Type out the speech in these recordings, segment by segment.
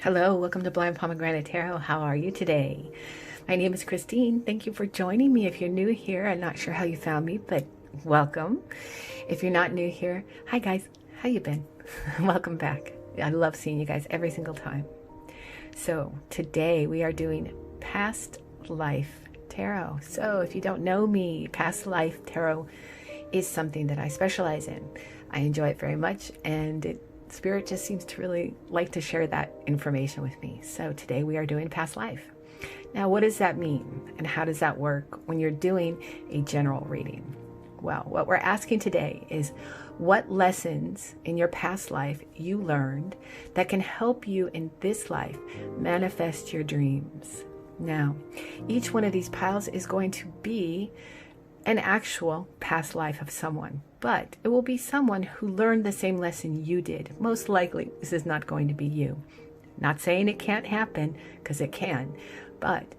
Hello, welcome to Blindpomegranatetarot. How are you today? My name is Christine. Thank you for joining me. If you're new here, I'm not sure how you found me, but welcome. If you're not new here, hi guys, how you been? Welcome back. I love seeing you guys every single time. So today we are doing Past Life Tarot. So if you don't know me, Past Life Tarot is something that I specialize in. I enjoy it very much, and Spirit just seems to really like to share that information with me. So today we are doing past life. Now, what does that mean? And how does that work when you're doing a general reading? Well, what we're asking today is what lessons in your past life you learned that can help you in this life manifest your dreams. Now, each one of these piles is going to be an actual past life of someone, but it will be someone who learned the same lesson you did. Most likely, this is not going to be you. Not saying it can't happen, because it can, but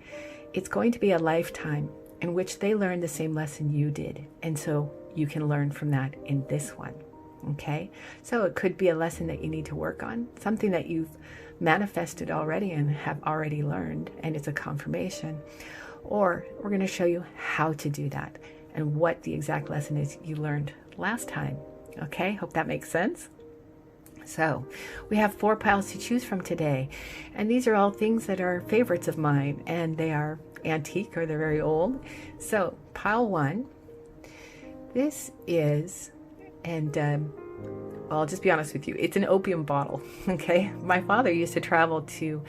it's going to be a lifetime in which they learned the same lesson you did, and so you can learn from that in this one. Okay? So it could be a lesson that you need to work on, something that you've manifested already and have already learned, and it's a confirmation. Or we're going to show you how to do that and what the exact lesson is you learned last time. Okay, hope that makes sense. So we have 4 piles to choose from today, and these are all things that are favorites of mine, and they are antique or they're very old. So pile 1, this is, and well, I'll just be honest with you, it's an opium bottle. Okay, my father used to travel to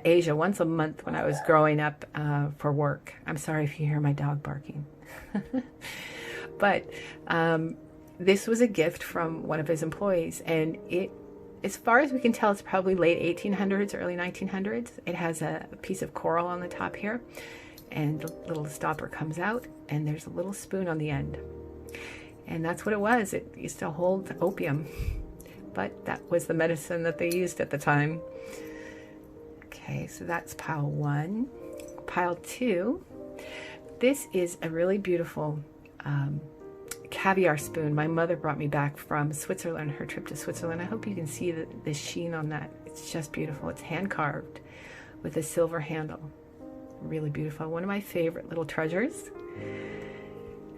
Asia once a month when I was growing up for work. I'm sorry if you hear my dog barking. But this was a gift from one of his employees, and it, as far as we can tell, it's probably late 1800s, early 1900s. It has a piece of coral on the top here, and the little stopper comes out, and there's a little spoon on the end. And that's what it was. It used to hold opium, but that was the medicine that they used at the time. Okay, so that's pile 1. Pile 2, this is a really beautiful caviar spoon my mother brought me back from Switzerland, her trip to Switzerland. I hope you can see the sheen on that. It's just beautiful. It's hand carved with a silver handle. Really beautiful. One of my favorite little treasures.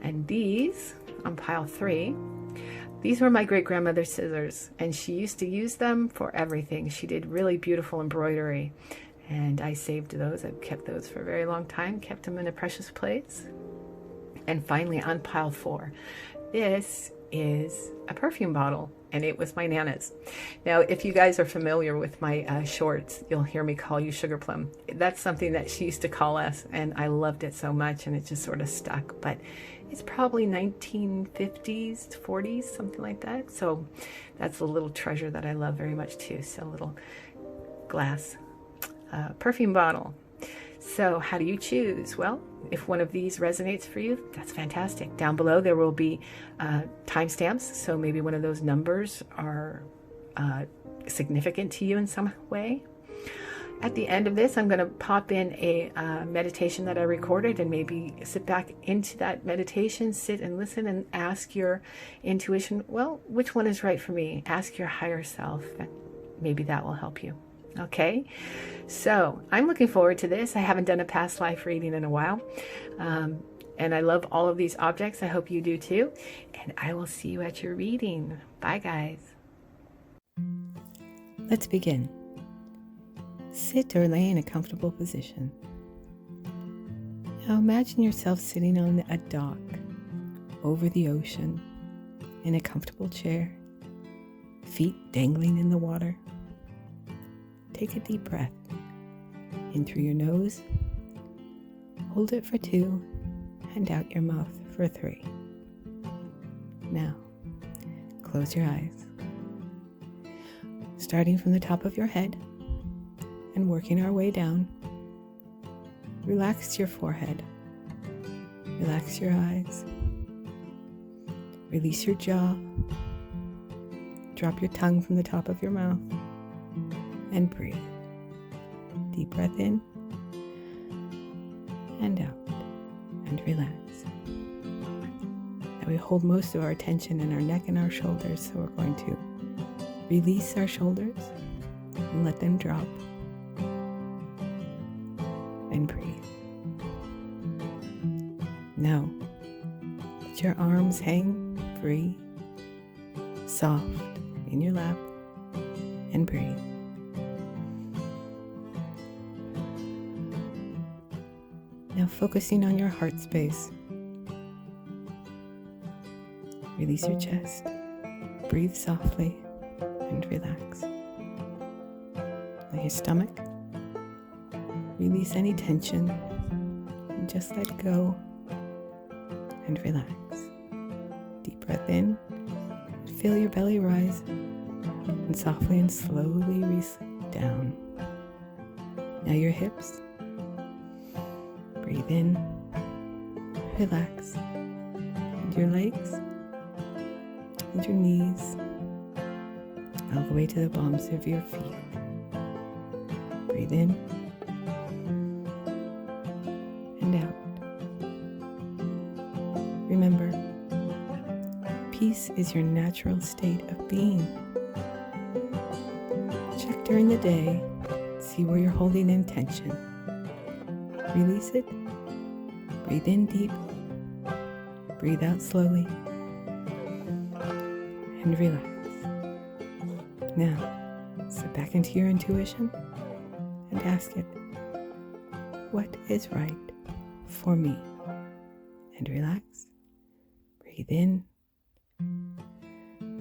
And these, on pile 3, these were my great-grandmother's scissors, and she used to use them for everything. She did really beautiful embroidery, and I saved those. I've kept those for a very long time, kept them in a precious place. And finally, on pile 4, this is a perfume bottle, and it was my Nana's. Now, if you guys are familiar with my shorts, you'll hear me call you Sugar Plum. That's something that she used to call us, and I loved it so much, and it just sort of stuck. But it's probably 1950s, 40s, something like that. So that's a little treasure that I love very much too. So a little glass perfume bottle. So how do you choose? Well, if one of these resonates for you, that's fantastic. Down below there will be timestamps, so maybe one of those numbers are significant to you in some way. At the end of this, I'm going to pop in a meditation that I recorded, and maybe sit back into that meditation, sit and listen and ask your intuition, well, which one is right for me? Ask your higher self, and maybe that will help you. Okay, so I'm looking forward to this. I haven't done a past life reading in a while, and I love all of these objects. I hope you do too, and I will see you at your reading. Bye, guys. Let's begin. Sit or lay in a comfortable position. Now imagine yourself sitting on a dock over the ocean in a comfortable chair, feet dangling in the water. Take a deep breath in through your nose, hold it for 2, and out your mouth for 3. Now, close your eyes. Starting from the top of your head and working our way down, relax your forehead, relax your eyes, release your jaw, drop your tongue from the top of your mouth, and breathe. Deep breath in and out, and relax. Now we hold most of our attention in our neck and our shoulders, so we're going to release our shoulders and let them drop. And breathe. Now, let your arms hang free, soft in your lap, and breathe. Now focusing on your heart space. Release your chest. Breathe softly and relax. Now your stomach. Release any tension and just let it go and relax. Deep breath in. Feel your belly rise and softly and slowly release down. Now your hips. Breathe in, relax, and your legs, and your knees, all the way to the palms of your feet. Breathe in, and out. Remember, peace is your natural state of being. Check during the day, see where you're holding in tension. Release it. Breathe in deep. Breathe out slowly. And relax. Now, sit back into your intuition and ask it, what is right for me? And relax. Breathe in. And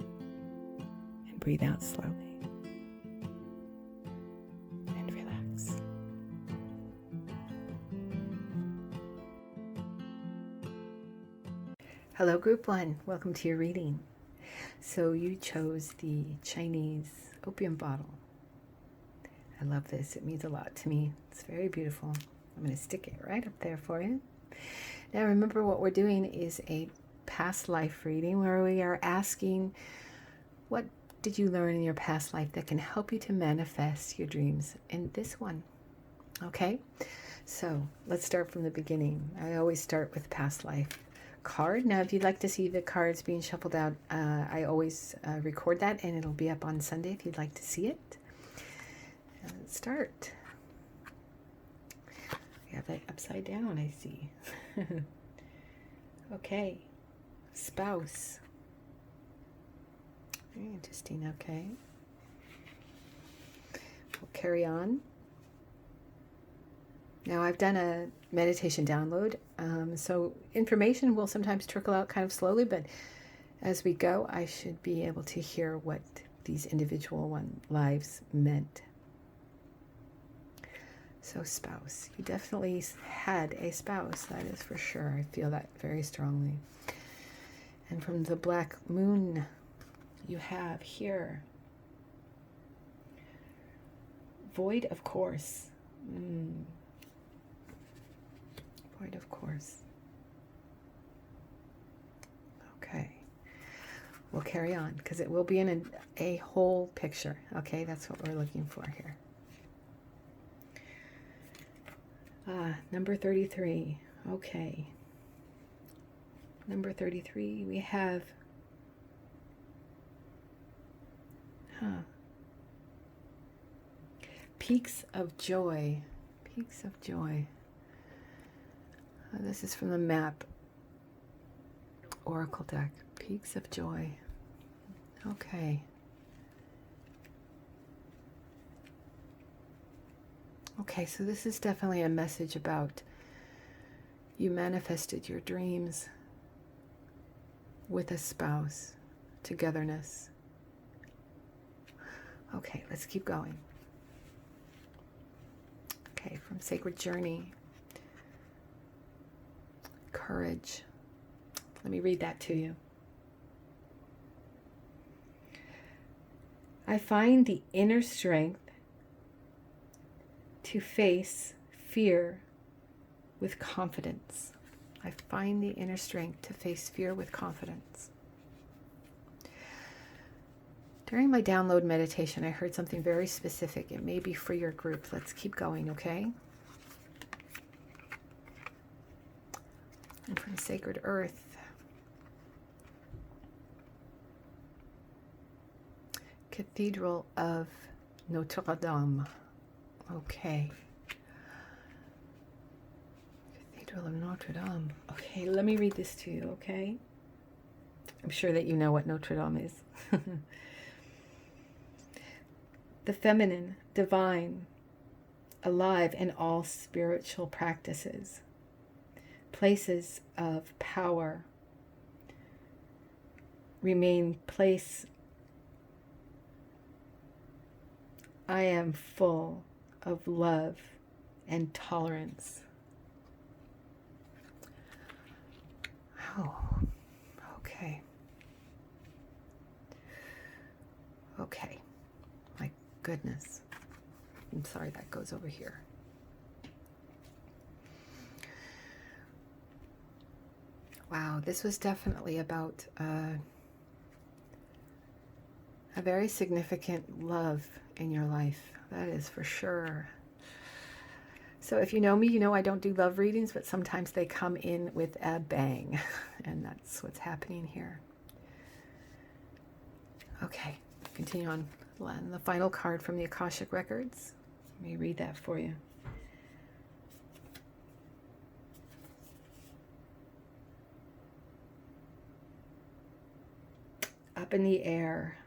breathe out slowly. Hello, Group 1. Welcome to your reading. So you chose the Chinese opium bottle. I love this. It means a lot to me. It's very beautiful. I'm going to stick it right up there for you. Now remember, what we're doing is a past life reading where we are asking, what did you learn in your past life that can help you to manifest your dreams in this one? Okay? So let's start from the beginning. I always start with past life card. Now, if you'd like to see the cards being shuffled out, I always record that, and it'll be up on Sunday if you'd like to see it. Let's start. We have that upside down, I see. Okay. Spouse. Very interesting. Okay. We'll carry on. Now, I've done a meditation download, so information will sometimes trickle out kind of slowly, but as we go, I should be able to hear what these individual lives meant. So spouse, you definitely had a spouse, that is for sure. I feel that very strongly. And from the black moon, you have here, void of course. Void of course. Okay. We'll carry on because it will be in a whole picture. Okay, that's what we're looking for here. Number 33. Okay. Number 33, we have peaks of joy. Peaks of joy. This is from the map oracle deck. Peaks of joy. Okay. Okay, so this is definitely a message about you manifested your dreams with a spouse, togetherness. Okay, let's keep going. Okay, from Sacred Journey. Courage. Let me read that to you. I find the inner strength to face fear with confidence. I find the inner strength to face fear with confidence. During my download meditation, I heard something very specific. It may be for your group. Let's keep going, okay? And from Sacred Earth, Cathedral of Notre Dame. Okay. Cathedral of Notre Dame. Okay, let me read this to you, okay? I'm sure that you know what Notre Dame is. The feminine, divine, alive in all spiritual practices, places of power, remain place. I am full of love and tolerance. Oh, okay. Okay. My goodness. I'm sorry, that goes over here. Wow, this was definitely about a very significant love in your life. That is for sure. So if you know me, you know I don't do love readings, but sometimes they come in with a bang. And that's what's happening here. Okay, continue on. And the final card from the Akashic Records. Let me read that for you. Up in the air.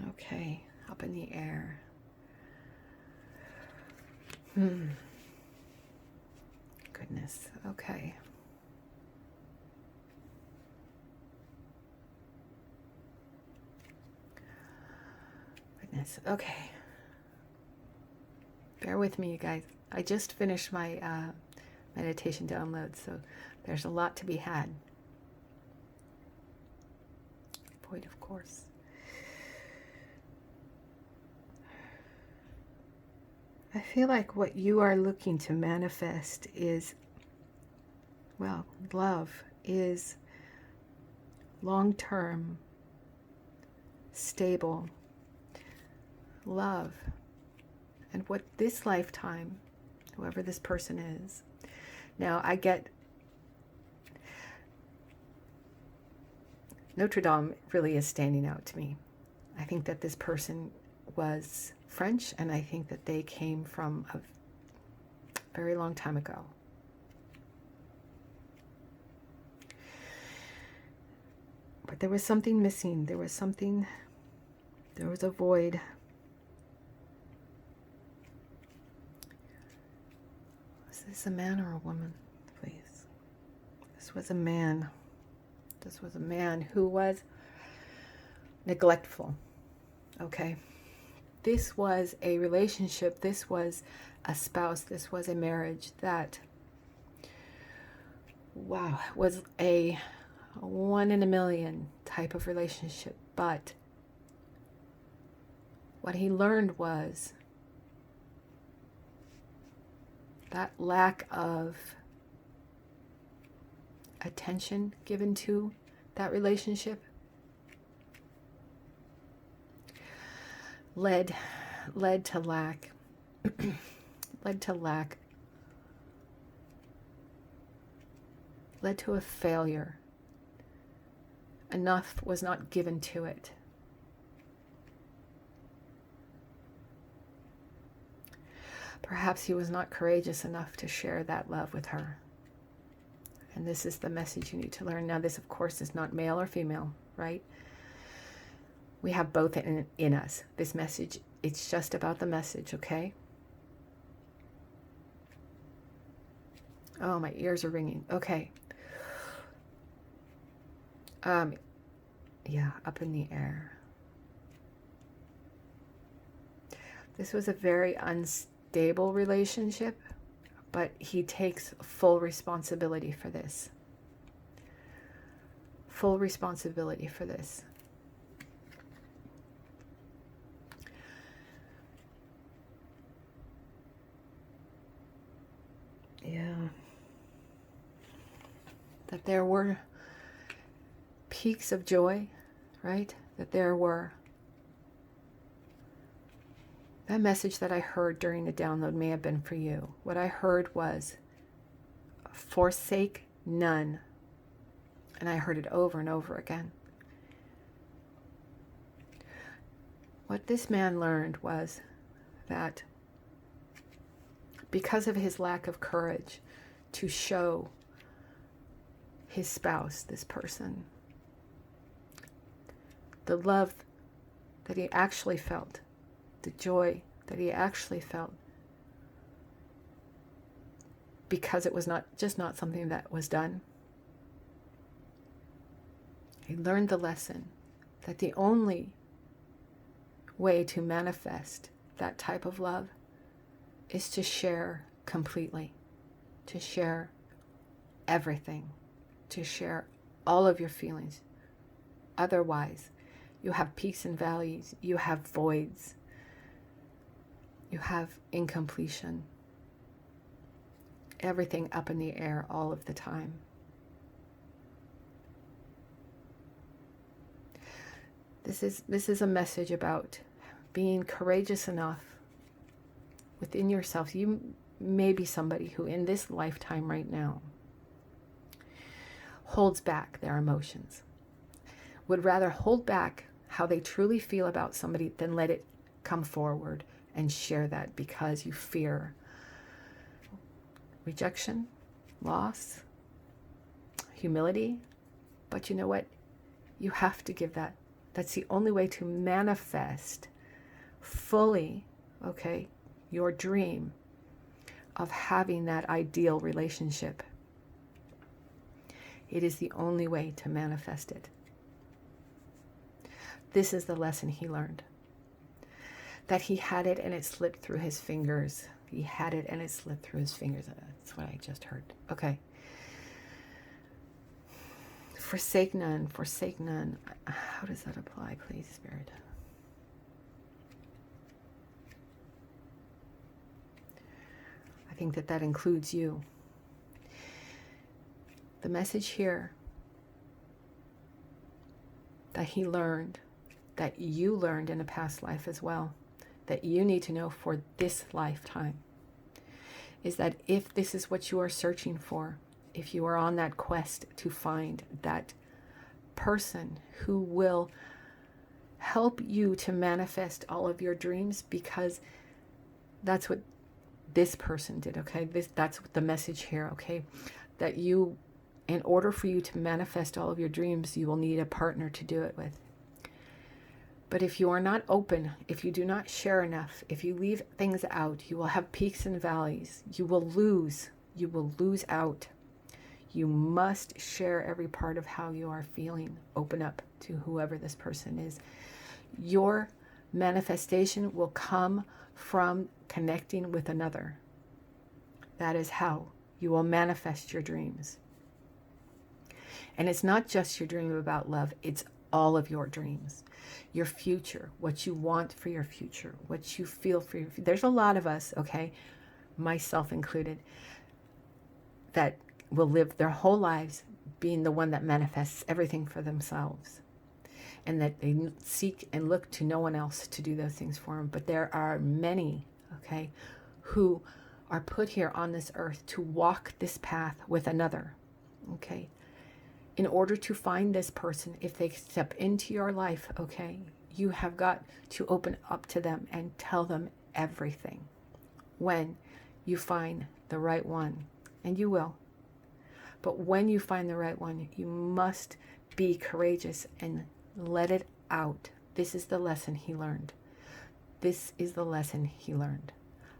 Okay, up in the air. Goodness, okay. Goodness, okay. Bear with me, you guys. I just finished my meditation download, so there's a lot to be had. Void, of course. I feel like what you are looking to manifest is, well, love is long-term, stable love. And what this lifetime, whoever this person is, now I get Notre Dame really is standing out to me. I think that this person was French, and I think that they came from a very long time ago. But there was something missing. There was something, there was a void. Was this a man or a woman? Please. This was a man. This was a man who was neglectful. Okay. This was a relationship. This was a spouse. This was a marriage that, wow, was a 1 in a million type of relationship. But what he learned was that lack of attention given to that relationship led to lack led to a failure. Enough was not given to it. Perhaps he was not courageous enough to share that love with her. And this is the message you need to learn. Now, this, of course, is not male or female, right? We have both in us. This message, it's just about the message, okay? Oh, my ears are ringing. Okay. Yeah, up in the air. This was a very unstable relationship, but he takes full responsibility for this. Full responsibility for this. Yeah. That there were peaks of joy, right? That there were. That message that I heard during the download may have been for you. What I heard was, forsake none. And I heard it over and over again. What this man learned was that because of his lack of courage to show his spouse, this person, the love that he actually felt, the joy that he actually felt, because it was not something that was done. He learned the lesson that the only way to manifest that type of love is to share completely, to share everything, to share all of your feelings. Otherwise, you have peaks and valleys, you have voids, you have incompletion, everything up in the air all of the time. This is a message about being courageous enough within yourself. You may be somebody who in this lifetime right now holds back their emotions, would rather hold back how they truly feel about somebody than let it come forward and share that, because you fear rejection, loss, humility. But you know what? You have to give that. That's the only way to manifest fully, okay, your dream of having that ideal relationship. It is the only way to manifest it. This is the lesson he learned. That he had it and it slipped through his fingers. He had it and it slipped through his fingers. That's what I just heard. Okay. Forsake none, forsake none. How does that apply, please, Spirit? I think that includes you. The message here that he learned, that you learned in a past life as well, that you need to know for this lifetime, is that if this is what you are searching for, if you are on that quest to find that person who will help you to manifest all of your dreams, because that's what this person did, okay? That's the message here, okay? That you, in order for you to manifest all of your dreams, you will need a partner to do it with. But if you are not open, if you do not share enough, if you leave things out, you will have peaks and valleys. You will lose out. You must share every part of how you are feeling. Open up to whoever this person is. Your manifestation will come from connecting with another. That is how you will manifest your dreams. And it's not just your dream about love, it's all of your dreams. Your future, what you want for your future, what you feel for your future. There's a lot of us, okay, myself included, that will live their whole lives being the one that manifests everything for themselves, and that they seek and look to no one else to do those things for them. But there are many, okay, who are put here on this earth to walk this path with another, okay? In order to find this person, if they step into your life, okay, you have got to open up to them and tell them everything when you find the right one, and you will. But when you find the right one, you must be courageous and let it out. This is the lesson he learned. This is the lesson he learned.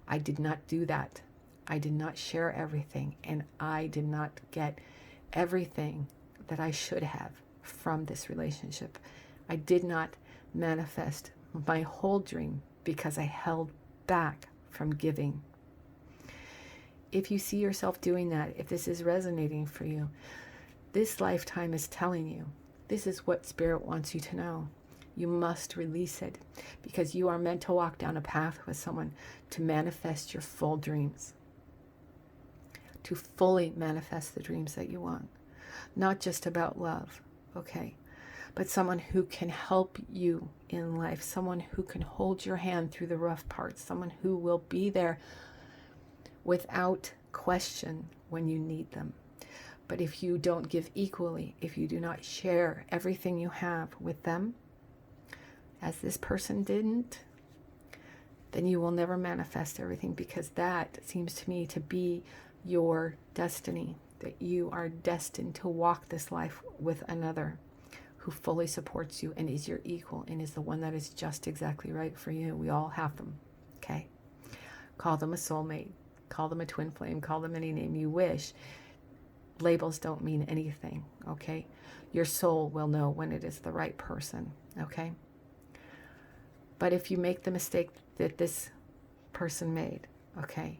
I did not do that. I did not share everything, and I did not get everything that I should have from this relationship. I did not manifest my whole dream because I held back from giving. If you see yourself doing that, if this is resonating for you, this lifetime is telling you, this is what Spirit wants you to know. You must release it, because you are meant to walk down a path with someone to manifest your full dreams, to fully manifest the dreams that you want. Not just about love, okay, but someone who can help you in life, someone who can hold your hand through the rough parts, someone who will be there without question when you need them. But if you don't give equally, if you do not share everything you have with them, as this person didn't, then you will never manifest everything, because that seems to me to be your destiny, that you are destined to walk this life with another who fully supports you and is your equal and is the one that is just exactly right for you. We all have them, okay? Call them a soulmate, call them a twin flame, call them any name you wish. Labels don't mean anything, okay? Your soul will know when it is the right person, okay? But if you make the mistake that this person made, okay,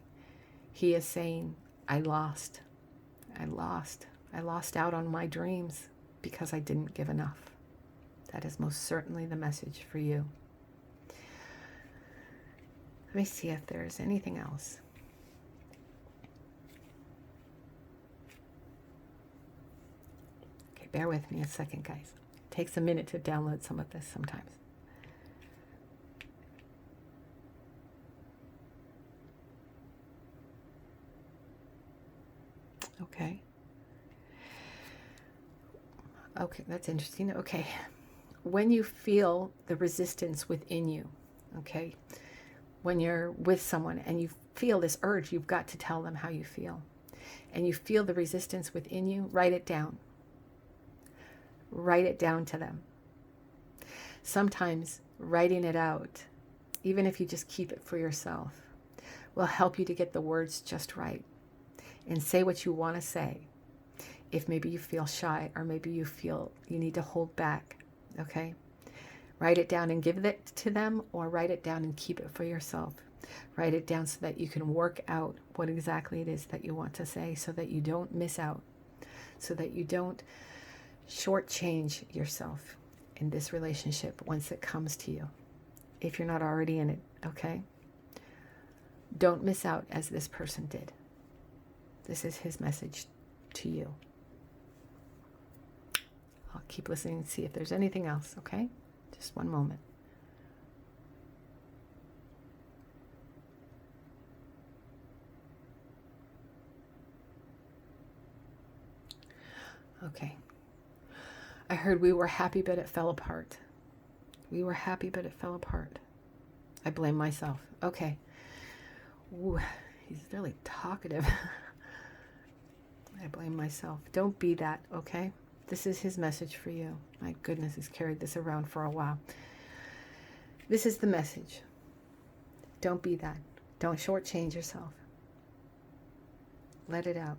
he is saying, I lost out on my dreams because I didn't give enough. That is most certainly the message for you. Let me see if there's anything else. Okay, bear with me a second, guys. It takes a minute to download some of this sometimes. Okay. Okay, that's interesting. Okay. When you feel the resistance within you, okay, when you're with someone and you feel this urge, you've got to tell them how you feel, and you feel the resistance within you, write it down. Write it down to them. Sometimes writing it out, even if you just keep it for yourself, will help you to get the words just right and say what you want to say. If maybe you feel shy, or maybe you feel you need to hold back, okay? Write it down and give it to them, or write it down and keep it for yourself. Write it down so that you can work out what exactly it is that you want to say, so that you don't miss out, so that you don't shortchange yourself in this relationship once it comes to you, if you're not already in it, okay? Don't miss out as this person did. This is his message to you. I'll keep listening and see if there's anything else, okay? Just one moment. Okay. I heard we were happy, but it fell apart. We were happy, but it fell apart. I blame myself. Okay. Ooh, he's really talkative. I blame myself. Don't be that, okay? This is his message for you. My goodness, he's carried this around for a while. This is the message. Don't be that. Don't shortchange yourself. Let it out.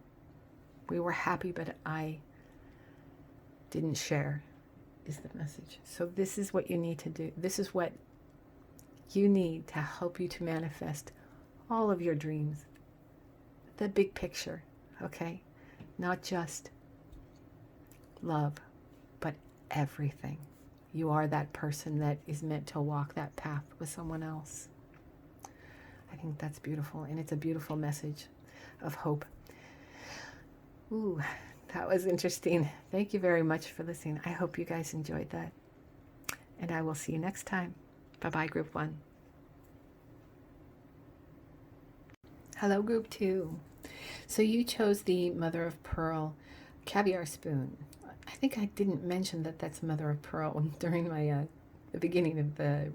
We were happy, but I didn't share, is the message. So this is what you need to do. This is what you need to help you to manifest all of your dreams. The big picture, okay? Not just love, but everything. You are that person that is meant to walk that path with someone else. I think that's beautiful, and it's a beautiful message of hope. Ooh, that was interesting. Thank you very much for listening. I hope you guys enjoyed that, and I will see you next time. Bye-bye, Group 1. Hello, Group 2. So you chose the Mother of Pearl caviar spoon. I think I didn't mention that that's Mother of Pearl during my the beginning of the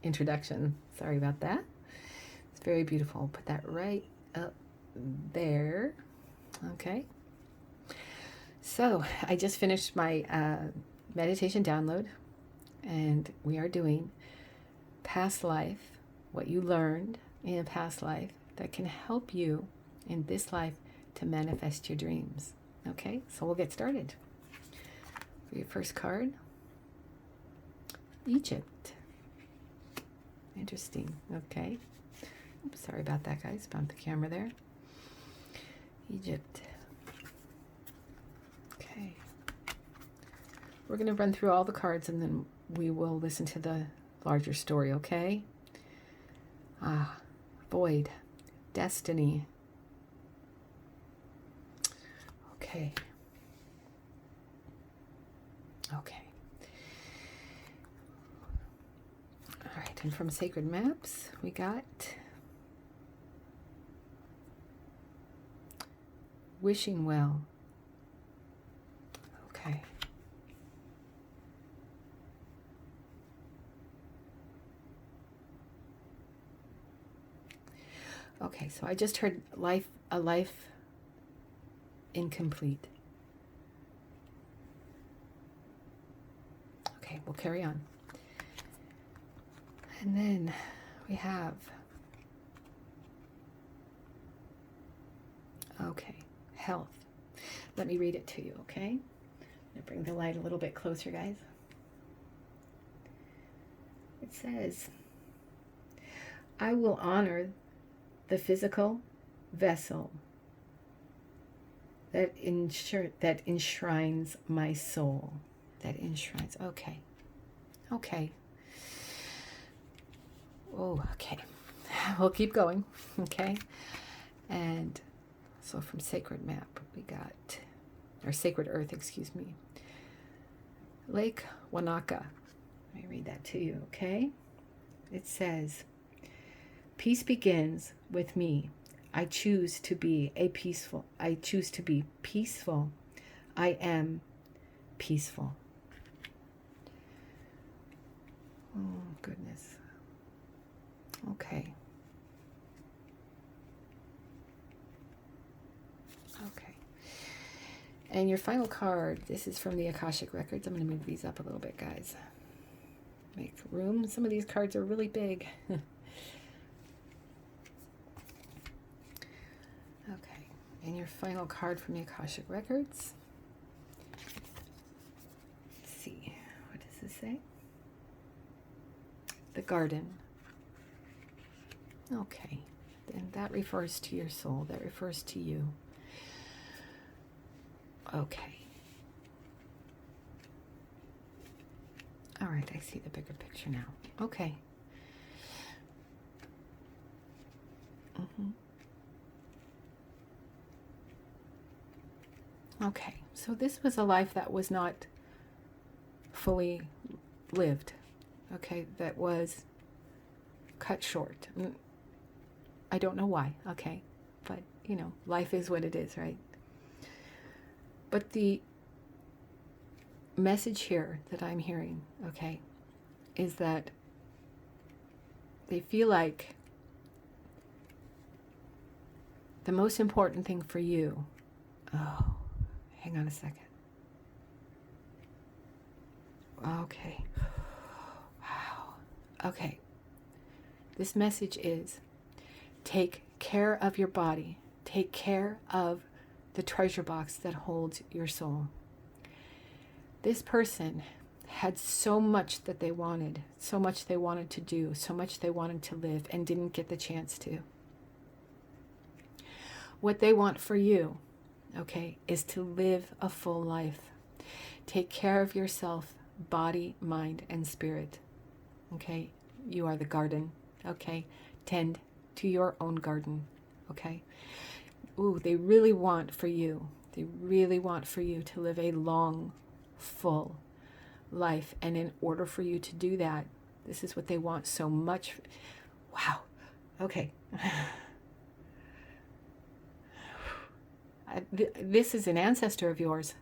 introduction. Sorry about that. It's very beautiful. I'll put that right up there. Okay. So I just finished my meditation download, and we are doing past life, what you learned in a past life that can help you in this life to manifest your dreams. Okay, so we'll get started. For your first card, Egypt. Interesting. Okay. Oops, sorry about that, guys. Bumped the camera there. Egypt. Okay. We're going to run through all the cards, and then we will listen to the larger story, okay? Void. Destiny. Okay. Okay. All right, and from Sacred Maps, we got Wishing Well. Okay. Okay, so I just heard a life incomplete. Okay, we'll carry on. And then we have, okay, health. Let me read it to you, okay? I'm going to bring the light a little bit closer, guys. It says, I will honor the physical vessel that enshrines my soul. That enshrines, okay. Okay. Oh, okay. We'll keep going, okay? And so from Sacred Map, we got, or Sacred Earth, excuse me. Lake Wanaka. Let me read that to you, okay? It says, peace begins with me. I choose to be peaceful. I choose to be peaceful. I am peaceful. Oh, goodness. Okay. Okay. And your final card, this is from the Akashic Records. I'm going to move these up a little bit, guys. Make room. Some of these cards are really big. Okay. And your final card from the Akashic Records. Let's see. What does this say? The Garden. Okay. Then that refers to your soul. That refers to you. Okay. All right, I see the bigger picture now. Okay. Okay, so this was a life that was not fully lived. Okay, that was cut short. I don't know why, okay, but you know, life is what it is, right? But the message here that I'm hearing, okay, is that they feel like the most important thing for you, oh, hang on a second. Okay. Wow. Okay. This message is take care of your body. Take care of the treasure box that holds your soul. This person had so much that they wanted, so much they wanted to do, so much they wanted to live and didn't get the chance to. What they want for you, okay, is to live a full life. Take care of yourself, body, mind, and spirit. Okay, you are the garden. Okay, tend to your own garden. Okay. Ooh, they really want for you. They really want for you to live a long, full life. And in order for you to do that, this is what they want so much. Wow. Okay. This is an ancestor of yours.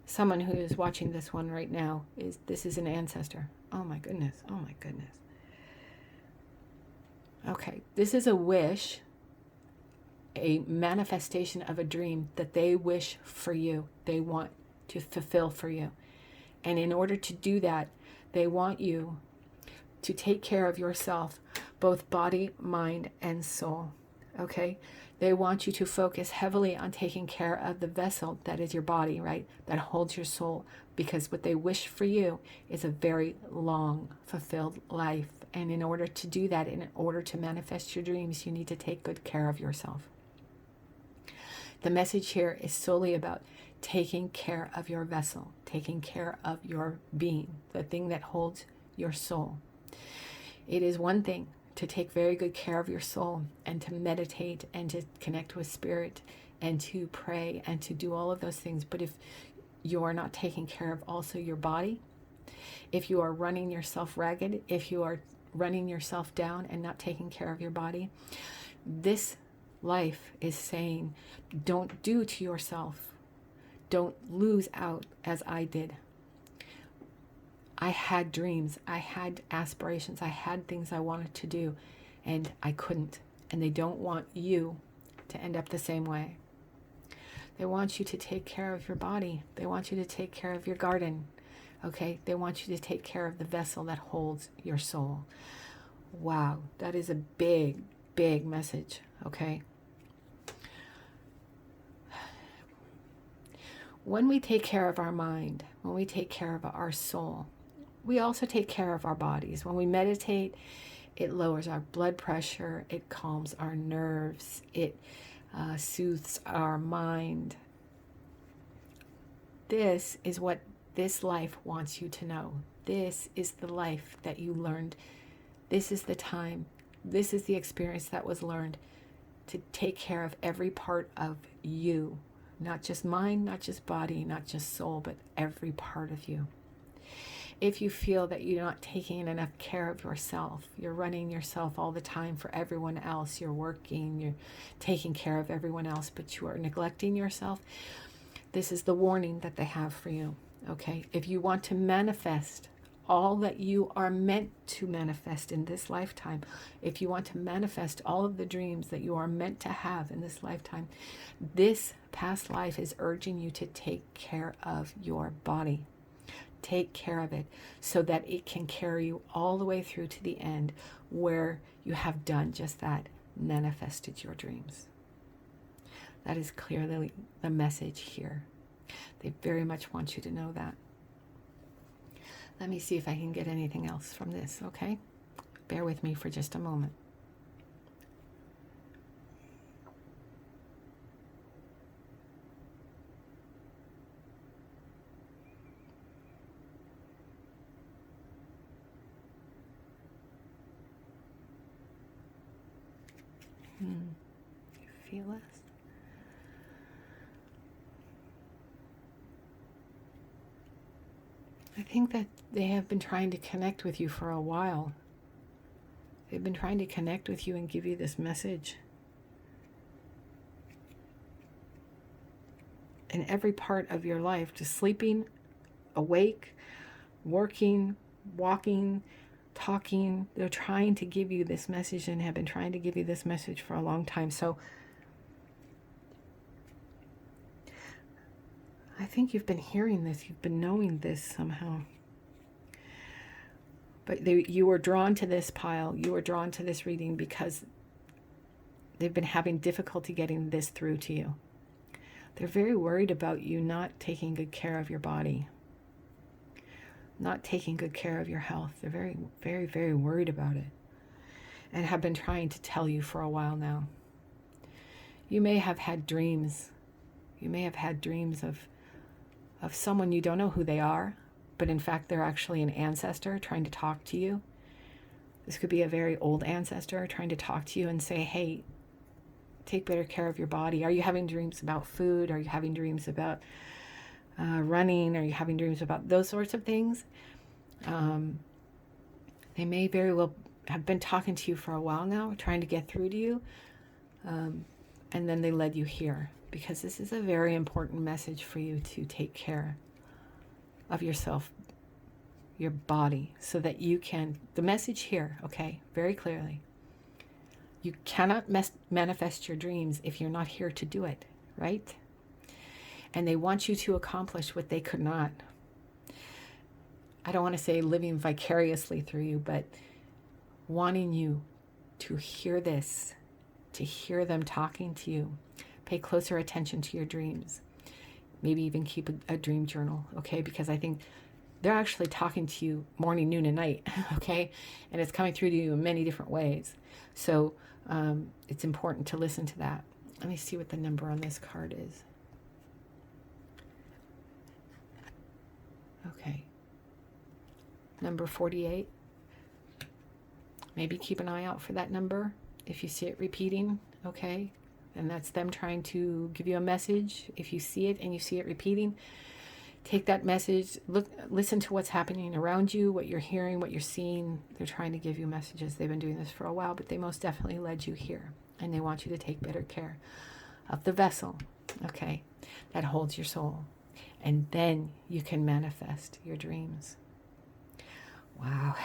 Someone who is watching this one right now, this is an ancestor. Oh my goodness. Oh my goodness. Okay. This is a wish, a manifestation of a dream that they wish for you. They want to fulfill for you. And in order to do that, they want you to take care of yourself, both body, mind, and soul. Okay? They want you to focus heavily on taking care of the vessel that is your body, right? That holds your soul. Because what they wish for you is a very long, fulfilled life. And in order to do that, in order to manifest your dreams, you need to take good care of yourself. The message here is solely about taking care of your vessel, taking care of your being, the thing that holds your soul. It is one thing to take very good care of your soul and to meditate and to connect with spirit and to pray and to do all of those things. But if you are not taking care of also your body, if you are running yourself ragged, if you are running yourself down and not taking care of your body, this life is saying, don't do to yourself. Don't lose out as I did. I had dreams, I had aspirations, I had things I wanted to do, and I couldn't. and they don't want you to end up the same way. They want you to take care of your body. They want you to take care of your garden. Okay? They want you to take care of the vessel that holds your soul. Wow, that is a big, big message. Okay? When we take care of our mind, when we take care of our soul, we also take care of our bodies. When we meditate, it lowers our blood pressure, it calms our nerves, it soothes our mind. This is what this life wants you to know. This is the life that you learned. This is the time. This is the experience that was learned to take care of every part of you. Not just mind, not just body, not just soul, but every part of you. If you feel that you're not taking enough care of yourself, you're running yourself all the time for everyone else, you're working, you're taking care of everyone else, but you are neglecting yourself, this is the warning that they have for you, okay? If you want to manifest all that you are meant to manifest in this lifetime, if you want to manifest all of the dreams that you are meant to have in this lifetime, this past life is urging you to take care of your body. Take care of it so that it can carry you all the way through to the end where you have done just that, manifested your dreams. That is clearly the message here. They very much want you to know that. Let me see if I can get anything else from this, okay? Bear with me for just a moment. Feel us? I think that they have been trying to connect with you for a while. They've been trying to connect with you and give you this message. In every part of your life, just sleeping, awake, working, walking, talking, they're trying to give you this message and have been trying to give you this message for a long time. So I think you've been hearing this, you've been knowing this somehow. But you were drawn to this pile, you were drawn to this reading because they've been having difficulty getting this through to you. They're very worried about you not taking good care of your body, not taking good care of your health. They're very, very, very worried about it and have been trying to tell you for a while now. You may have had dreams. You may have had dreams of someone you don't know who they are, but in fact they're actually an ancestor trying to talk to you. This could be a very old ancestor trying to talk to you and say, hey, take better care of your body. Are you having dreams about food? Are you having dreams about running? Are you having dreams about those sorts of things? They may very well have been talking to you for a while now, trying to get through to you, and then they led you here because this is a very important message for you to take care of yourself, your body, so that you can, the message here, okay, very clearly, you cannot manifest your dreams if you're not here to do it, right? And they want you to accomplish what they could not. I don't want to say living vicariously through you, but wanting you to hear this, to hear them talking to you. Pay closer attention to your dreams. Maybe even keep a dream journal, okay? Because I think they're actually talking to you morning, noon, and night, okay? And it's coming through to you in many different ways. So it's important to listen to that. Let me see what the number on this card is. Okay. Number 48. Maybe keep an eye out for that number if you see it repeating, okay? And that's them trying to give you a message. If you see it and you see it repeating, take that message, listen to what's happening around you, what you're hearing, what you're seeing. They're trying to give you messages. They've been doing this for a while, but they most definitely led you here. And they want you to take better care of the vessel, okay, that holds your soul. And then you can manifest your dreams. Wow.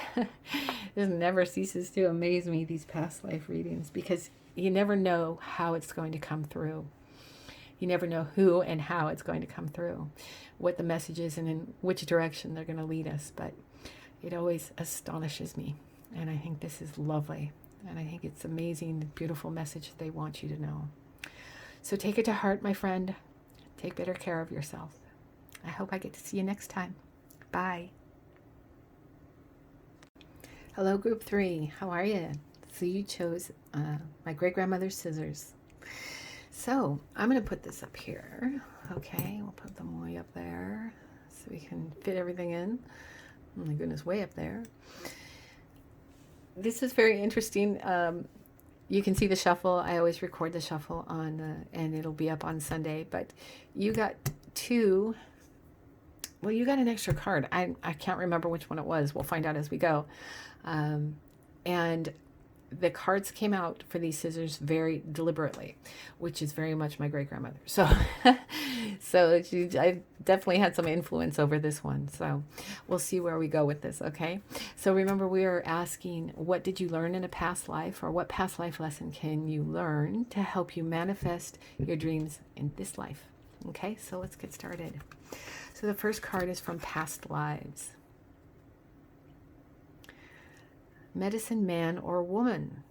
It never ceases to amaze me, these past life readings, because you never know how it's going to come through. You never know who and how it's going to come through, what the message is and in which direction they're going to lead us. But it always astonishes me. And I think this is lovely. And I think it's amazing, beautiful message they want you to know. So take it to heart, my friend. Take better care of yourself. I hope I get to see you next time. Bye. Hello, group 3. How are you? So you chose my great-grandmother's scissors. So I'm going to put this up here. Okay, we'll put them way up there so we can fit everything in. Oh my goodness, way up there. This is very interesting. You can see the shuffle. I always record the shuffle on, and it'll be up on Sunday. But you got two. Well, you got an extra card. I can't remember which one it was. We'll find out as we go. And the cards came out for these scissors very deliberately, which is very much my great-grandmother. So, I definitely had some influence over this one. So we'll see where we go with this, okay? So remember, we are asking, what did you learn in a past life, or what past life lesson can you learn to help you manifest your dreams in this life? Okay, so let's get started. So the first card is from Past Lives. Medicine man or woman.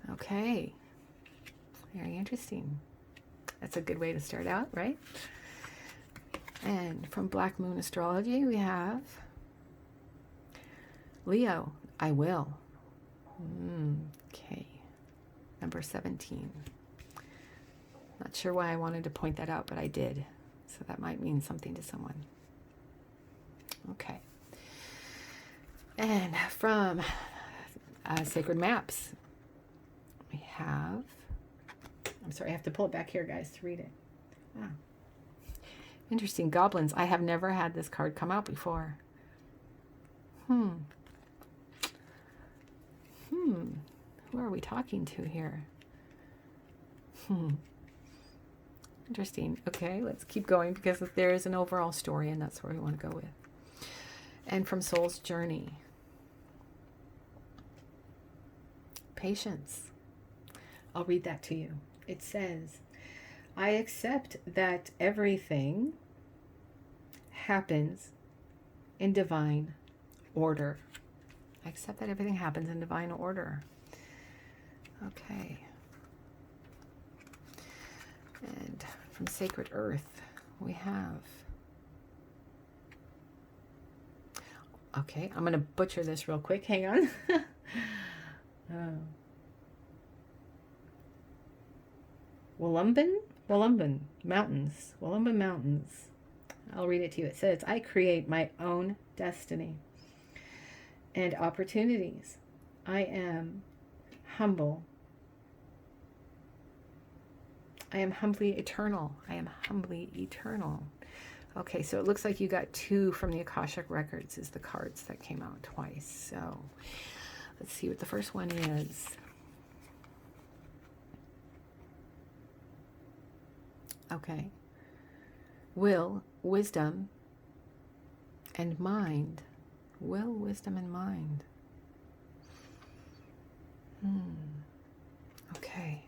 Okay. Very interesting. That's a good way to start out, right? And from Black Moon Astrology, we have Leo, I will. Okay. Number 17. Not sure why I wanted to point that out, but I did. So that might mean something to someone. Okay. And from Sacred Maps, we have, I'm sorry, I have to pull it back here, guys, to read it. Ah. Interesting. Goblins. I have never had this card come out before. Who are we talking to here? Interesting. Okay, let's keep going, because there is an overall story, and that's where we want to go with. And from Soul's Journey, patience. I'll read that to you. It says, I accept that everything happens in divine order. I accept that everything happens in divine order. Okay. And from Sacred Earth, we have, okay, I'm going to butcher this real quick. Hang on. Wollumban Mountains. I'll read it to you. It says, I create my own destiny and opportunities. I am humble. I am humbly eternal. I am humbly eternal. Okay, so it looks like you got 2 from the Akashic Records is the cards that came out twice. So let's see what the first one is. Okay. Will, wisdom, and mind. Will, wisdom, and mind. Okay.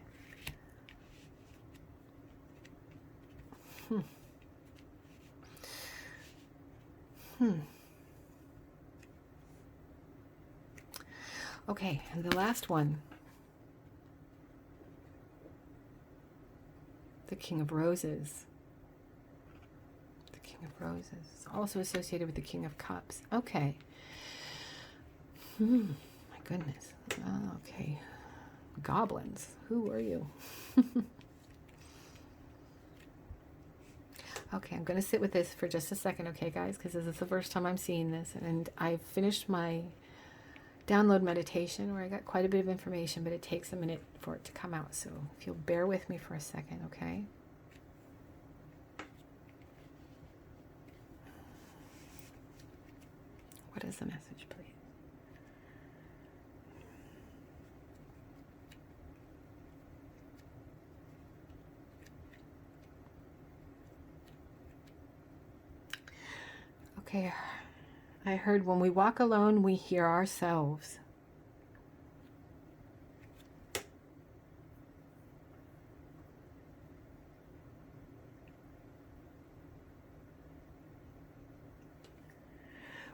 Okay, and the last one. The King of Roses. The King of Roses. Also associated with the King of Cups. Okay. My goodness. Okay. Goblins. Who are you? Okay, I'm going to sit with this for just a second, okay, guys? Because this is the first time I'm seeing this. And I've finished my download meditation where I got quite a bit of information, but it takes a minute for it to come out. So if you'll bear with me for a second, okay? What is the message, please? Okay, I heard when we walk alone, we hear ourselves.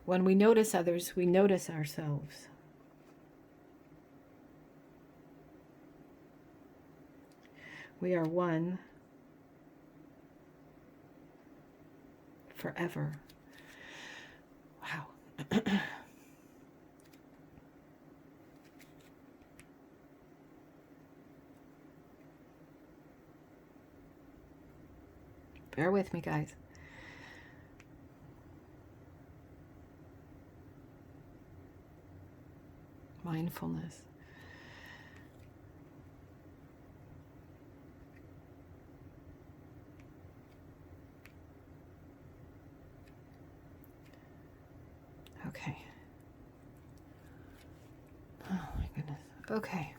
When we notice others, we notice ourselves. We are one forever. Wow. Bear with me, guys. Mindfulness. Okay. Oh my goodness. Okay.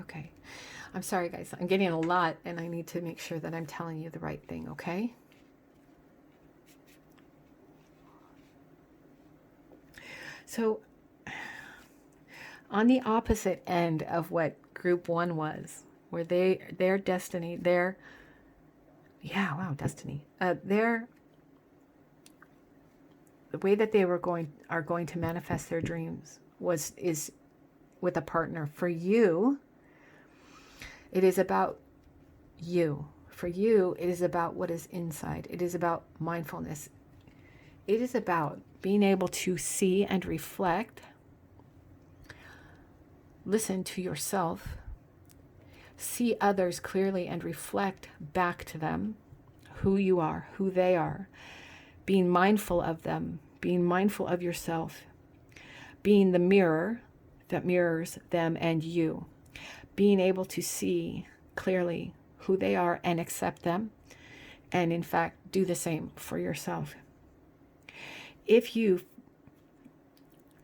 Okay. I'm sorry, guys. I'm getting a lot, and I need to make sure that I'm telling you the right thing, okay? So, on the opposite end of what group 1 was, where their destiny, destiny. The way that they are going to manifest their dreams is with a partner. For you, it is about you. For you, it is about what is inside. It is about mindfulness. It is about being able to see and reflect, listen to yourself, see others clearly and reflect back to them who you are, who they are, being mindful of them, being mindful of yourself, being the mirror that mirrors them and you, being able to see clearly who they are and accept them, and in fact do the same for yourself. If you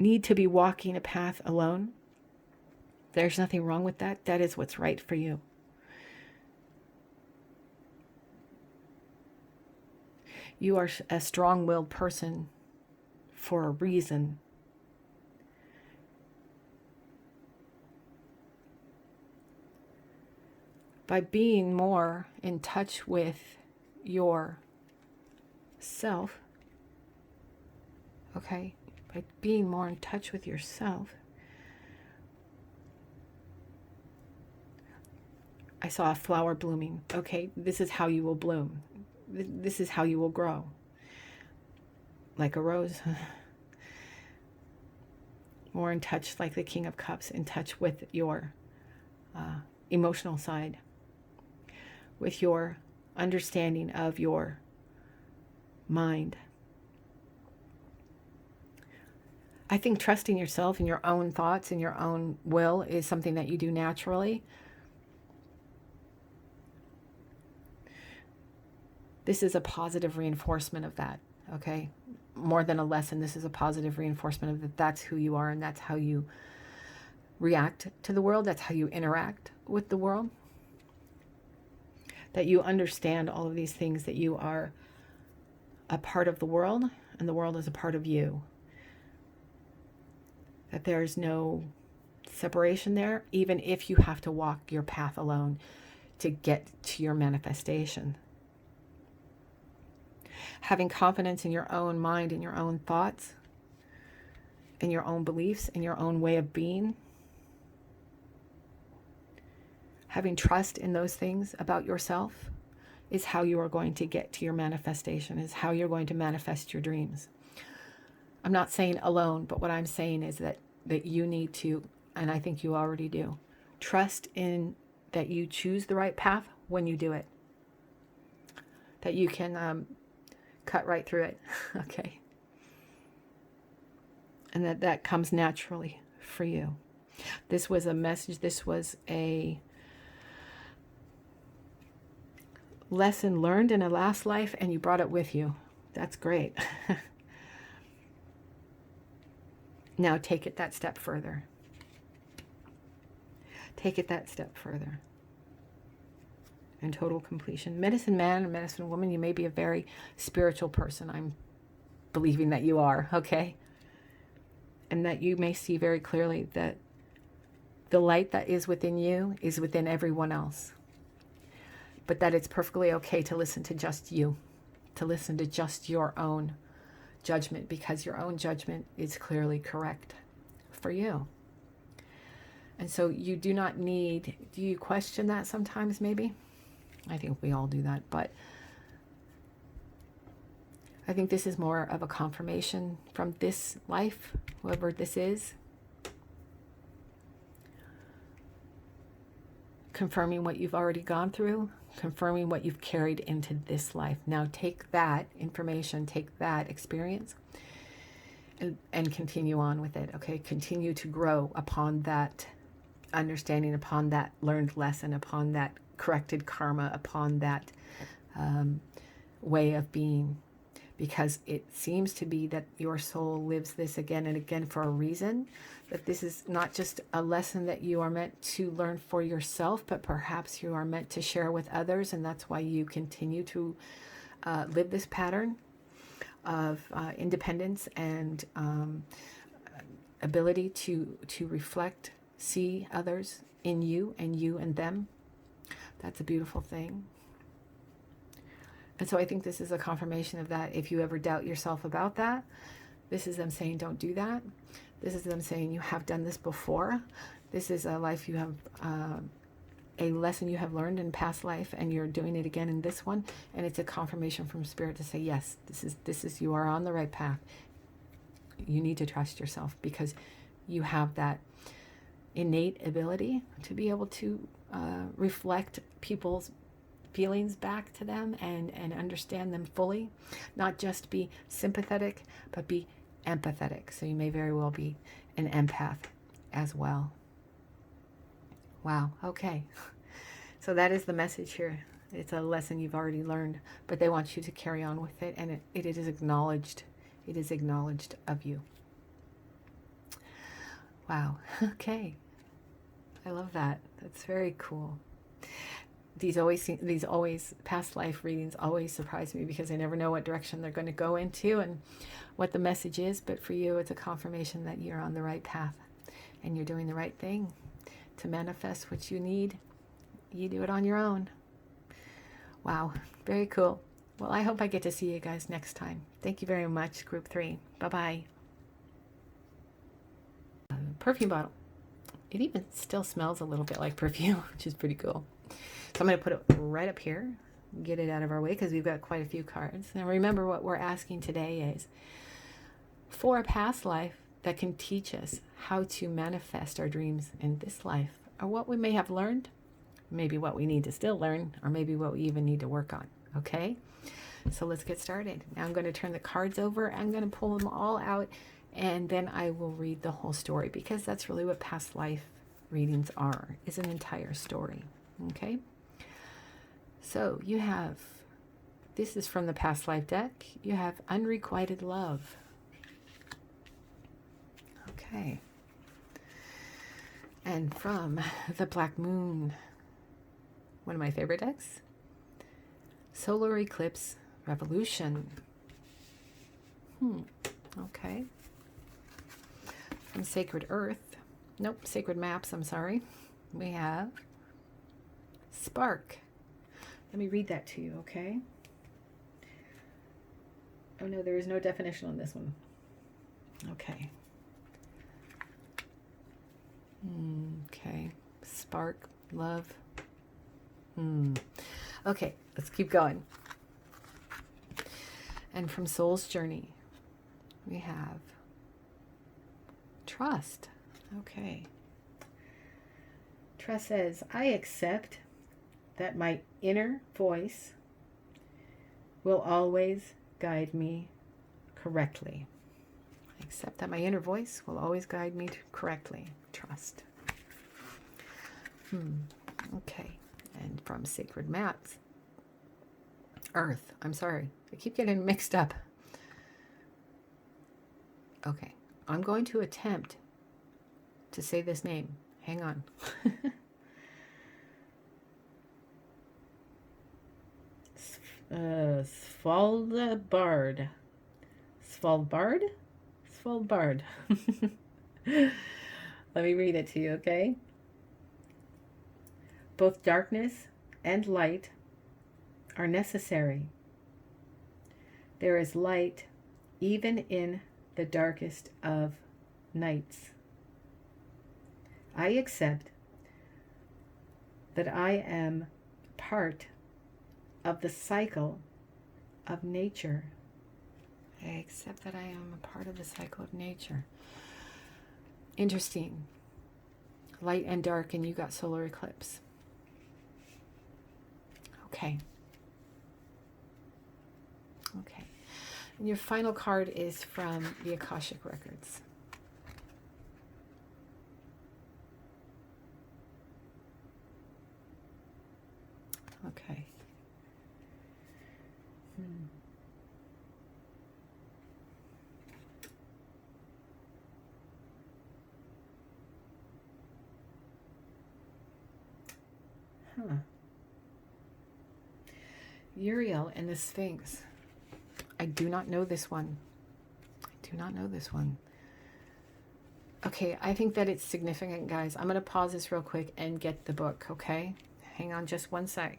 need to be walking a path alone, there's nothing wrong with that. That is what's right for you. You are a strong-willed person for a reason. By being more in touch with yourself, okay? By being more in touch with yourself, I saw a flower blooming. Okay, this is how you will bloom. This is how you will grow. Like a rose. More in touch, like the King of Cups, in touch with your emotional side, with your understanding of your mind. I think trusting yourself and your own thoughts and your own will is something that you do naturally. This is a positive reinforcement of that, okay? More than a lesson, this is a positive reinforcement of that. That's who you are, and that's how you react to the world. That's how you interact with the world. That you understand all of these things, that you are a part of the world, and the world is a part of you. That there's no separation there, even if you have to walk your path alone to get to your manifestation. Having confidence in your own mind and your own thoughts and your own beliefs and your own way of being. Having trust in those things about yourself is how you are going to get to your manifestation, is how you're going to manifest your dreams. I'm not saying alone, but what I'm saying is that you need to, and I think you already do, trust in that you choose the right path when you do it. That you can cut right through it, okay? And that comes naturally for you. This was a message, this was a lesson learned in a last life, and you brought it with you. That's great. Now take it that step further. Take it that step further. And total completion. Medicine man and medicine woman, you may be a very spiritual person. I'm believing that you are, okay? and that you may see very clearly that the light that is within you is within everyone else, but that it's perfectly okay to listen to just you, to listen to just your own judgment, because your own judgment is clearly correct for you. And so you do not need, do you question that sometimes maybe? I think we all do that, but I think this is more of a confirmation from this life, whoever this is, confirming what you've already gone through, confirming what you've carried into this life. Now take that information, take that experience, and continue on with it, okay? Continue to grow upon that understanding, upon that learned lesson, upon that corrected karma, upon that way of being. Because it seems to be that your soul lives this again and again for a reason, that this is not just a lesson that you are meant to learn for yourself, but perhaps you are meant to share with others, and that's why you continue to live this pattern of independence and ability to reflect, see others in you and you in them. That's a beautiful thing. And so I think this is a confirmation of that. If you ever doubt yourself about that, this is them saying, don't do that. This is them saying, you have done this before. This is a life you have, a lesson you have learned in past life, and you're doing it again in this one. And it's a confirmation from Spirit to say, yes, this is, you are on the right path. You need to trust yourself, because you have that innate ability to be able to reflect people's feelings back to them and understand them fully, not just be sympathetic, but be empathetic. So you may very well be an empath as well. Wow. Okay. So that is the message here. It's a lesson you've already learned, but they want you to carry on with it, and it is acknowledged. It is acknowledged of you. Wow. Okay. I love that. That's very cool. These always past life readings always surprise me, because I never know what direction they're going to go into and what the message is. But for you, it's a confirmation that you're on the right path and you're doing the right thing to manifest what you need. You do it on your own. Wow, very cool. Well, I hope I get to see you guys next time. Thank you very much, Group 3. Bye-bye. Perfume bottle. It even still smells a little bit like perfume, which is pretty cool. So I'm going to put it right up here, get it out of our way, because we've got quite a few cards. Now remember, what we're asking today is for a past life that can teach us how to manifest our dreams in this life, or what we may have learned, maybe what we need to still learn, or maybe what we even need to work on. Okay? So let's get started. Now I'm going to turn the cards over. I'm going to pull them all out, and then I will read the whole story, because that's really what past life readings are, is an entire story. Okay? So you have, this is from the past life deck, you have unrequited love. Okay. And from the Black Moon, one of my favorite decks, Solar Eclipse Revolution. Okay. From Sacred Earth, nope, Sacred Maps, I'm sorry, we have Spark. Let me read that to you, okay? Oh no, there is no definition on this one. Okay. Okay. Spark, love. Okay, let's keep going. And from Soul's Journey, we have Trust. Okay. Trust says, I accept that my inner voice will always guide me correctly. I accept that my inner voice will always guide me correctly. Trust. Okay. And from Sacred Maps, Earth. I'm sorry. I keep getting mixed up. Okay. I'm going to attempt to say this name. Hang on. Svalbard. Svalbard? fall apart. Let me read it to you, okay? Both darkness and light are necessary. There is light even in the darkest of nights. I accept that I am part of the cycle of nature. I accept that I am a part of the cycle of nature. Interesting. Light and dark, and you got solar eclipse. Okay. Okay. And your final card is from the Akashic Records. Okay. Uriel and the Sphinx. I do not know this one. I do not know this one. Okay, I think that it's significant, guys. I'm going to pause this real quick and get the book, okay? Hang on just one sec.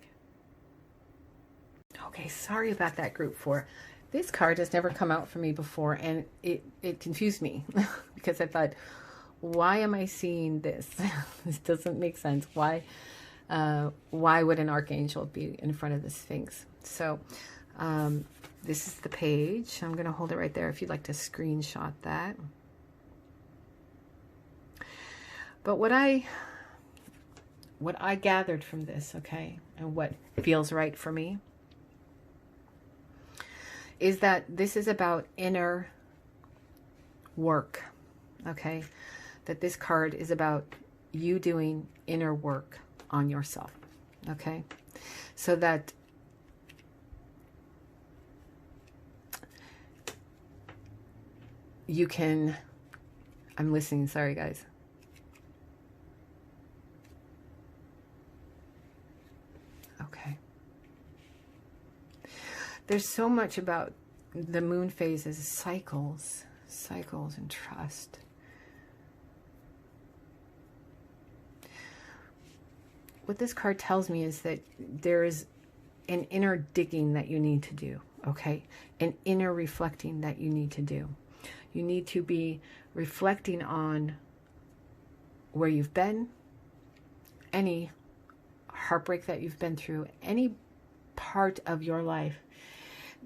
Okay, sorry about that, group 4. This card has never come out for me before, and it confused me because I thought, why am I seeing this? This doesn't make sense. Why would an archangel be in front of the Sphinx? So this is the page. I'm going to hold it right there if you'd like to screenshot that. But what I gathered from this, okay, and what feels right for me, is that this is about inner work, okay? That this card is about you doing inner work on yourself, okay? So that you can, I'm listening, sorry guys. Okay. There's so much about the moon phases, cycles and trust. What this card tells me is that there is an inner digging that you need to do, okay? An inner reflecting that you need to do. You need to be reflecting on where you've been, any heartbreak that you've been through, any part of your life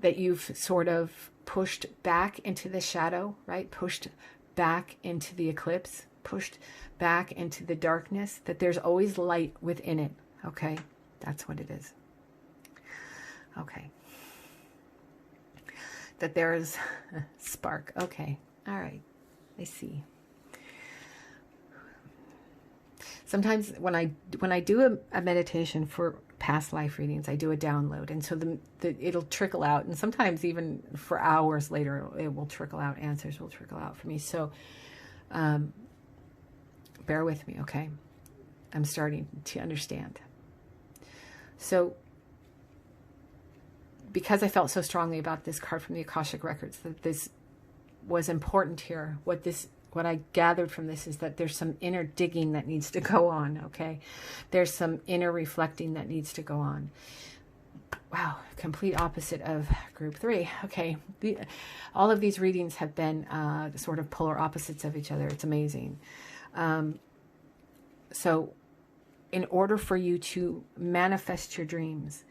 that you've sort of pushed back into the shadow, right? Pushed back into the eclipse, pushed back into the darkness, that there's always light within it, okay? That's what it is. Okay. That there is a spark. Okay. All right. I see. Sometimes when I do a meditation for past life readings, I do a download, and so it'll trickle out, and sometimes even for hours later it will trickle out, answers will trickle out for me. So bear with me, okay? I'm starting to understand. So because I felt so strongly about this card from the Akashic Records, that this was important here, what I gathered from this is that there's some inner digging that needs to go on, okay? There's some inner reflecting that needs to go on. Wow, complete opposite of group 3. Okay, all of these readings have been sort of polar opposites of each other. It's amazing. So in order for you to manifest your dreams,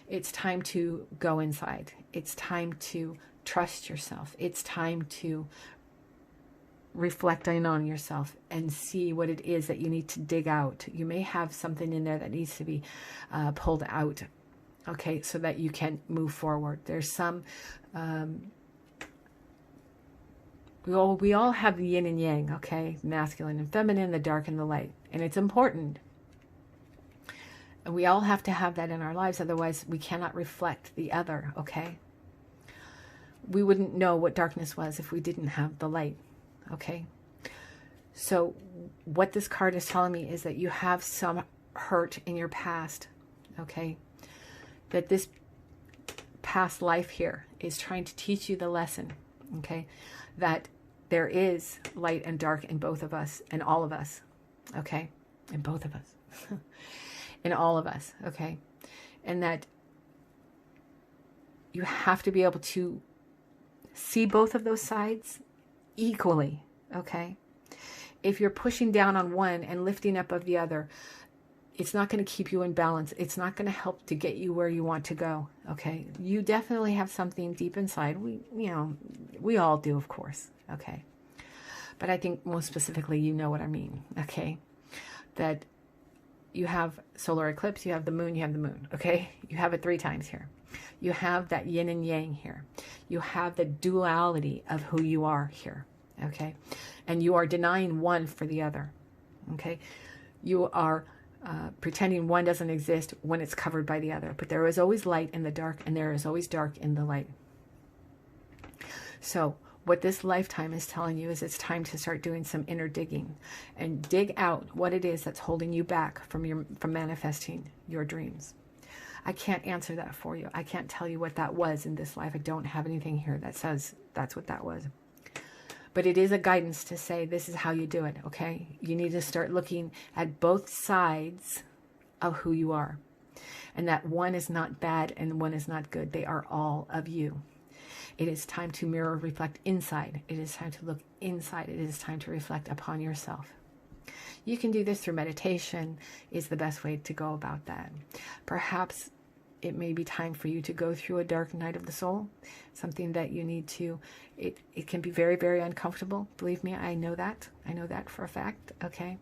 it's time to go inside. It's time to trust yourself. It's time to reflect on yourself and see what it is that you need to dig out. You may have something in there that needs to be pulled out, okay, so that you can move forward. There's some, we all have the yin and yang, okay, masculine and feminine, the dark and the light, and it's important. And we all have to have that in our lives, otherwise we cannot reflect the other, okay? We wouldn't know what darkness was if we didn't have the light. Okay, so what this card is telling me is that you have some hurt in your past, okay, that this past life here is trying to teach you the lesson, okay, that there is light and dark in both of us and all of us, okay? In both of us. In all of us, okay? And that you have to be able to see both of those sides equally, okay? If you're pushing down on one and lifting up of the other, it's not going to keep you in balance. It's not going to help to get you where you want to go, okay? You definitely have something deep inside. We all do, of course, okay? But I think most specifically, you know what I mean, okay? That you have solar eclipse, you have the moon, okay? You have it 3 times here. You have that yin and yang here. You have the duality of who you are here, okay? And you are denying one for the other, okay? You are pretending one doesn't exist when it's covered by the other. But there is always light in the dark, and there is always dark in the light. So what this lifetime is telling you is it's time to start doing some inner digging and dig out what it is that's holding you back from manifesting your dreams. I can't answer that for you. I can't tell you what that was in this life. I don't have anything here that says that's what that was. But it is a guidance to say this is how you do it, okay? You need to start looking at both sides of who you are. And that one is not bad and one is not good. They are all of you. It is time to mirror, reflect inside. It is time to look inside. It is time to reflect upon yourself. You can do this through meditation, is the best way to go about that. Perhaps it may be time for you to go through a dark night of the soul, something that you need to, it can be very, very uncomfortable. Believe me, I know that. I know that for a fact, okay?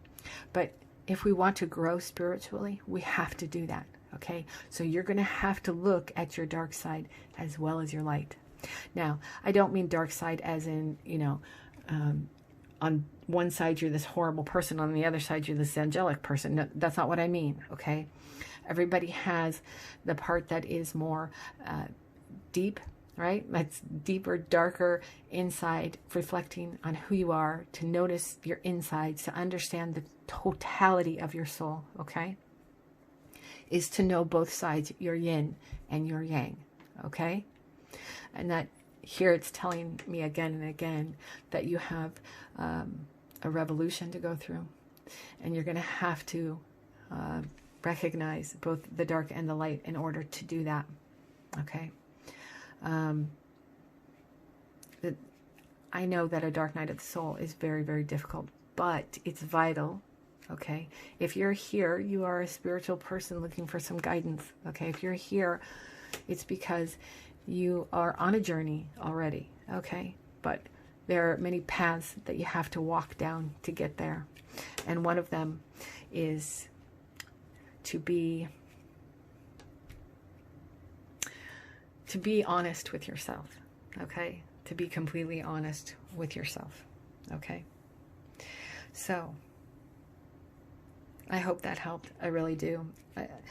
But if we want to grow spiritually, we have to do that, okay? So you're going to have to look at your dark side as well as your light. Now, I don't mean dark side as in, on one side you're this horrible person, on the other side you're this angelic person. No, that's not what I mean, okay? Everybody has the part that is more deep, right? That's deeper, darker inside, reflecting on who you are, to notice your insides, to understand the totality of your soul, okay? Is to know both sides, your yin and your yang, okay? And that here it's telling me again and again that you have a revolution to go through, and you're going to have to recognize both the dark and the light in order to do that, okay? I know that a dark night of the soul is very, very difficult, but it's vital, okay? If you're here, you are a spiritual person looking for some guidance, okay? If you're here, it's because you are on a journey already, okay? But there are many paths that you have to walk down to get there. And one of them is to be honest with yourself, okay? To be completely honest with yourself, okay? So I hope that helped. I really do. Let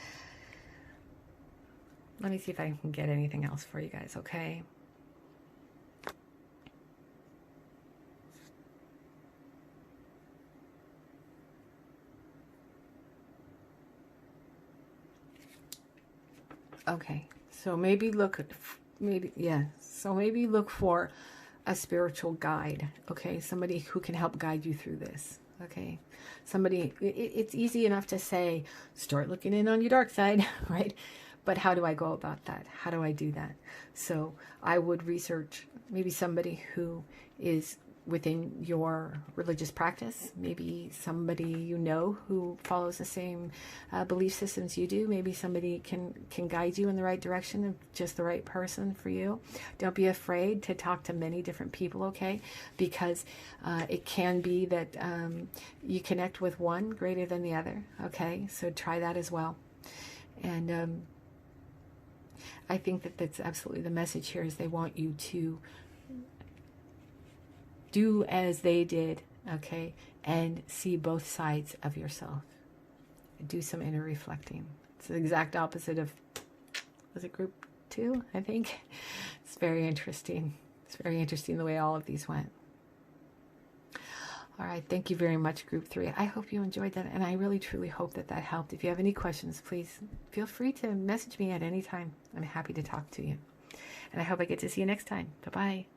me see if I can get anything else for you guys, okay? Okay, so maybe look for a spiritual guide, okay? Somebody who can help guide you through this, okay? Somebody, it's easy enough to say, start looking in on your dark side, right? But how do I go about that? How do I do that? So I would research maybe somebody who is within your religious practice, maybe somebody you know who follows the same belief systems you do. Maybe somebody can guide you in the right direction, of just the right person for you. Don't be afraid to talk to many different people, okay? Because it can be that you connect with one greater than the other, okay? So try that as well. And I think that that's absolutely the message here, is they want you to do as they did, okay, and see both sides of yourself. Do some inner reflecting. It's the exact opposite of, was it group 2, I think? It's very interesting. It's very interesting the way all of these went. All right, thank you very much, group 3. I hope you enjoyed that, and I really, truly hope that that helped. If you have any questions, please feel free to message me at any time. I'm happy to talk to you. And I hope I get to see you next time. Bye-bye.